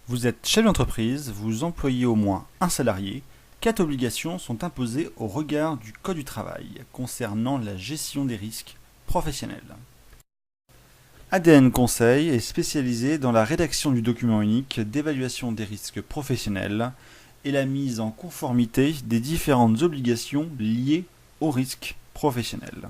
Vous êtes chef d'entreprise, vous employez au moins un salarié. 4 obligations sont imposées au regard du Code du travail concernant la gestion des risques professionnels. ADN Conseil est spécialisé dans la rédaction du document unique d'évaluation des risques professionnels et la mise en conformité des différentes obligations liées aux risques professionnels.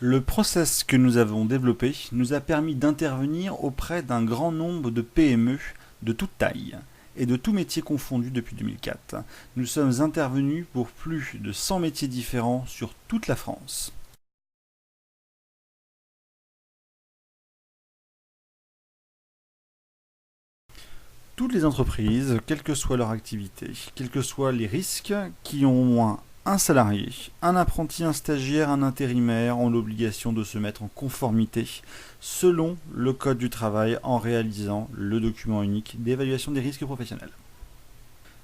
Le process que nous avons développé nous a permis d'intervenir auprès d'un grand nombre de PME de toute taille et de tous métiers confondus depuis 2004. Nous sommes intervenus pour plus de 100 métiers différents sur toute la France. Toutes les entreprises, quelle que soit leur activité, quels que soient les risques, qui ont au moins un salarié, un apprenti, un stagiaire, un intérimaire ont l'obligation de se mettre en conformité selon le Code du travail en réalisant le document unique d'évaluation des risques professionnels.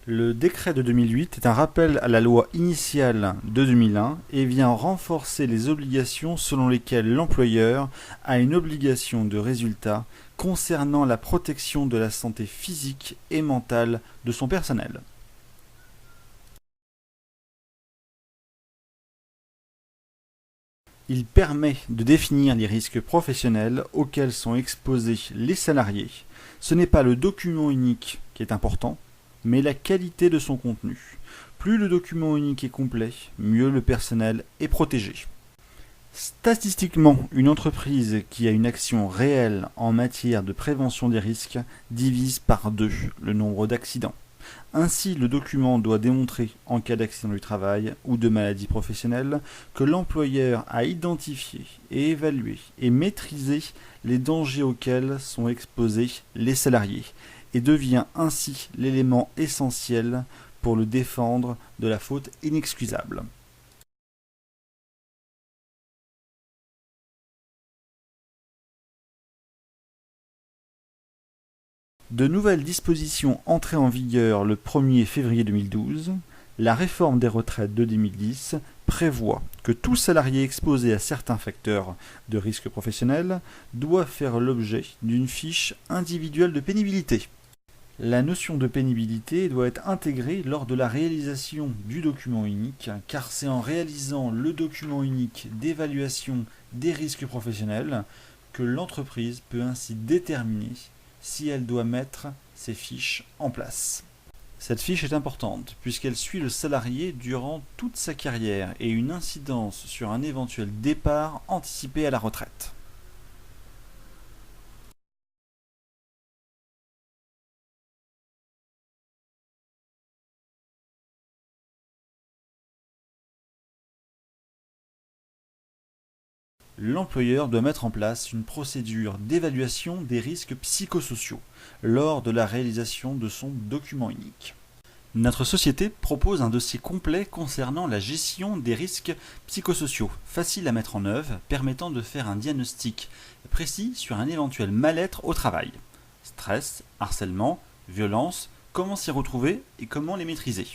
Le décret de 2008 est un rappel à la loi initiale de 2001 et vient renforcer les obligations selon lesquelles l'employeur a une obligation de résultat concernant la protection de la santé physique et mentale de son personnel. Il permet de définir les risques professionnels auxquels sont exposés les salariés. Ce n'est pas le document unique qui est important, mais la qualité de son contenu. Plus le document unique est complet, mieux le personnel est protégé. Statistiquement, une entreprise qui a une action réelle en matière de prévention des risques divise par 2 le nombre d'accidents. Ainsi, le document doit démontrer, en cas d'accident du travail ou de maladie professionnelle, que l'employeur a identifié et évalué et maîtrisé les dangers auxquels sont exposés les salariés et devient ainsi l'élément essentiel pour le défendre de la faute inexcusable. De nouvelles dispositions entrées en vigueur le 1er février 2012, la réforme des retraites de 2010 prévoit que tout salarié exposé à certains facteurs de risque professionnel doit faire l'objet d'une fiche individuelle de pénibilité. La notion de pénibilité doit être intégrée lors de la réalisation du document unique, car c'est en réalisant le document unique d'évaluation des risques professionnels que l'entreprise peut ainsi déterminer si elle doit mettre ses fiches en place. Cette fiche est importante puisqu'elle suit le salarié durant toute sa carrière et a une incidence sur un éventuel départ anticipé à la retraite. L'employeur doit mettre en place une procédure d'évaluation des risques psychosociaux lors de la réalisation de son document unique. Notre société propose un dossier complet concernant la gestion des risques psychosociaux, facile à mettre en œuvre, permettant de faire un diagnostic précis sur un éventuel mal-être au travail. Stress, harcèlement, violence, comment s'y retrouver et comment les maîtriser.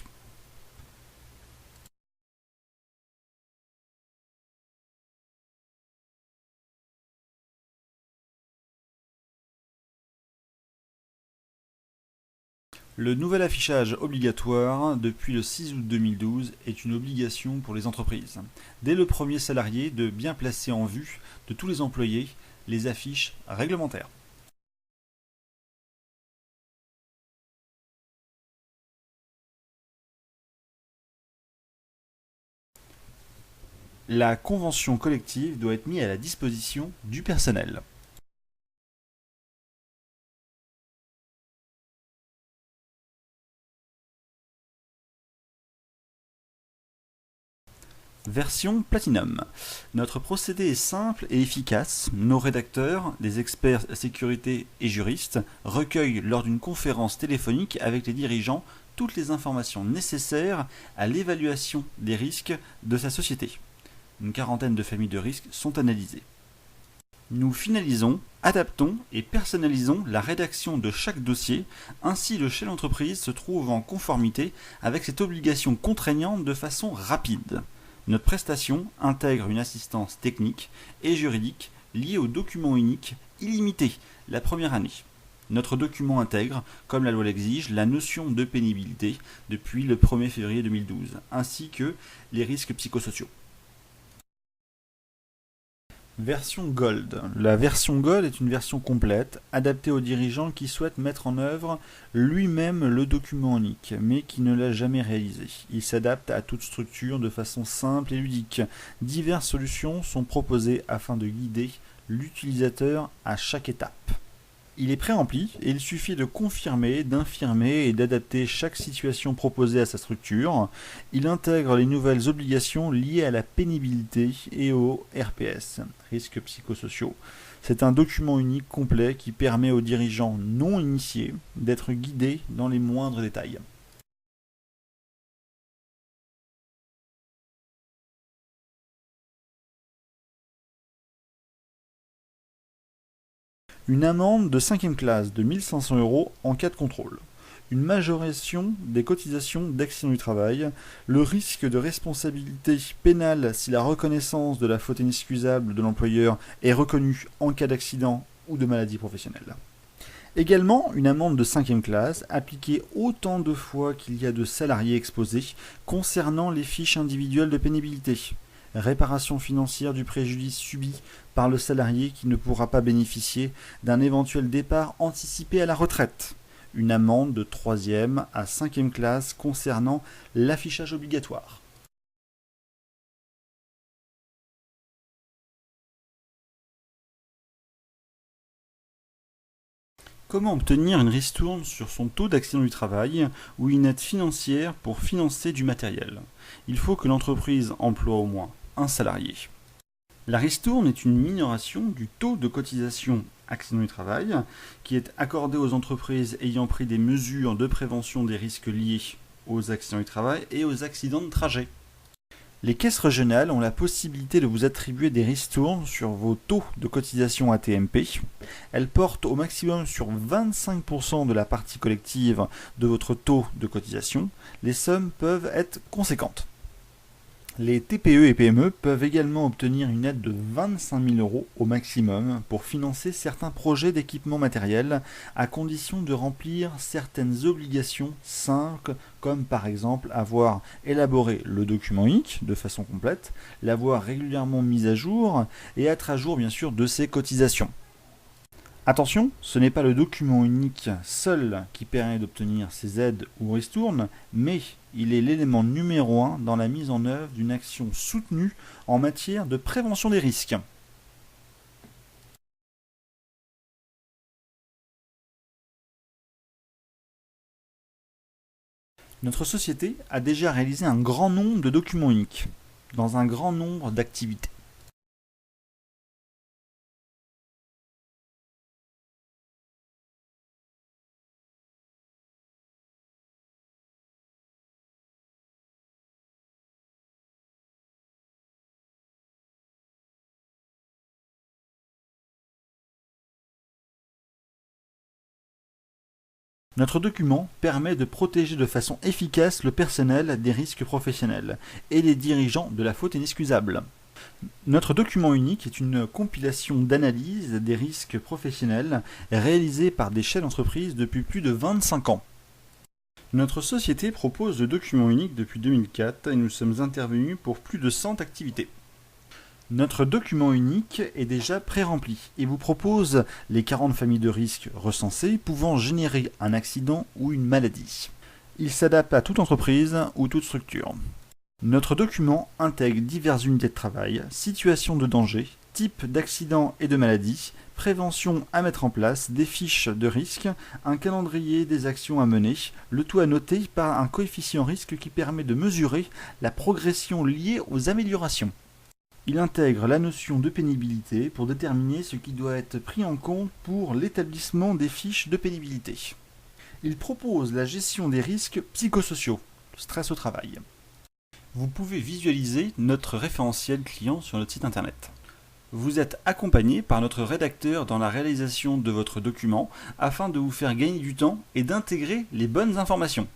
Le nouvel affichage obligatoire depuis le 6 août 2012 est une obligation pour les entreprises. Dès le premier salarié de bien placer en vue de tous les employés les affiches réglementaires. La convention collective doit être mise à la disposition du personnel. Version Platinum. Notre procédé est simple et efficace. Nos rédacteurs, des experts sécurité et juristes, recueillent lors d'une conférence téléphonique avec les dirigeants toutes les informations nécessaires à l'évaluation des risques de sa société. Une quarantaine de familles de risques sont analysées. Nous finalisons, adaptons et personnalisons la rédaction de chaque dossier, ainsi le chef d'entreprise se trouve en conformité avec cette obligation contraignante de façon rapide. Notre prestation intègre une assistance technique et juridique liée au document unique illimité la première année. Notre document intègre, comme la loi l'exige, la notion de pénibilité depuis le 1er février 2012, ainsi que les risques psychosociaux. Version Gold. La version Gold est une version complète, adaptée aux dirigeants qui souhaitent mettre en œuvre lui-même le document unique, mais qui ne l'a jamais réalisé. Il s'adapte à toute structure de façon simple et ludique. Diverses solutions sont proposées afin de guider l'utilisateur à chaque étape. Il est pré-rempli et il suffit de confirmer, d'infirmer et d'adapter chaque situation proposée à sa structure. Il intègre les nouvelles obligations liées à la pénibilité et au RPS, risques psychosociaux. C'est un document unique complet qui permet aux dirigeants non initiés d'être guidés dans les moindres détails. Une amende de 5e classe de 1 500 € en cas de contrôle. Une majoration des cotisations d'accident du travail, le risque de responsabilité pénale si la reconnaissance de la faute inexcusable de l'employeur est reconnue en cas d'accident ou de maladie professionnelle. Également, une amende de 5e classe appliquée autant de fois qu'il y a de salariés exposés concernant les fiches individuelles de pénibilité. Réparation financière du préjudice subi par le salarié qui ne pourra pas bénéficier d'un éventuel départ anticipé à la retraite. Une amende de 3e à 5e classe concernant l'affichage obligatoire. Comment obtenir une ristourne sur son taux d'accident du travail ou une aide financière pour financer du matériel? Il faut que l'entreprise emploie au moins un salarié. La ristourne est une minoration du taux de cotisation accident du travail qui est accordée aux entreprises ayant pris des mesures de prévention des risques liés aux accidents du travail et aux accidents de trajet. Les caisses régionales ont la possibilité de vous attribuer des ristournes sur vos taux de cotisation AT-MP. Elles portent au maximum sur 25% de la partie collective de votre taux de cotisation. Les sommes peuvent être conséquentes. Les TPE et PME peuvent également obtenir une aide de 25 000 € au maximum pour financer certains projets d'équipement matériel à condition de remplir certaines obligations simples comme par exemple avoir élaboré le document unique de façon complète, l'avoir régulièrement mis à jour et être à jour bien sûr de ses cotisations. Attention, ce n'est pas le document unique seul qui permet d'obtenir ces aides ou ristournes, mais il est l'élément numéro 1 dans la mise en œuvre d'une action soutenue en matière de prévention des risques. Notre société a déjà réalisé un grand nombre de documents uniques, dans un grand nombre d'activités. Notre document permet de protéger de façon efficace le personnel des risques professionnels et les dirigeants de la faute inexcusable. Notre document unique est une compilation d'analyses des risques professionnels réalisés par des chefs d'entreprise depuis plus de 25 ans. Notre société propose le document unique depuis 2004 et nous sommes intervenus pour plus de 100 activités. Notre document unique est déjà pré-rempli et vous propose les 40 familles de risques recensées pouvant générer un accident ou une maladie. Il s'adapte à toute entreprise ou toute structure. Notre document intègre diverses unités de travail, situations de danger, types d'accidents et de maladies, prévention à mettre en place, des fiches de risque, un calendrier des actions à mener, le tout à noter par un coefficient risque qui permet de mesurer la progression liée aux améliorations. Il intègre la notion de pénibilité pour déterminer ce qui doit être pris en compte pour l'établissement des fiches de pénibilité. Il propose la gestion des risques psychosociaux, le stress au travail. Vous pouvez visualiser notre référentiel client sur notre site internet. Vous êtes accompagné par notre rédacteur dans la réalisation de votre document afin de vous faire gagner du temps et d'intégrer les bonnes informations.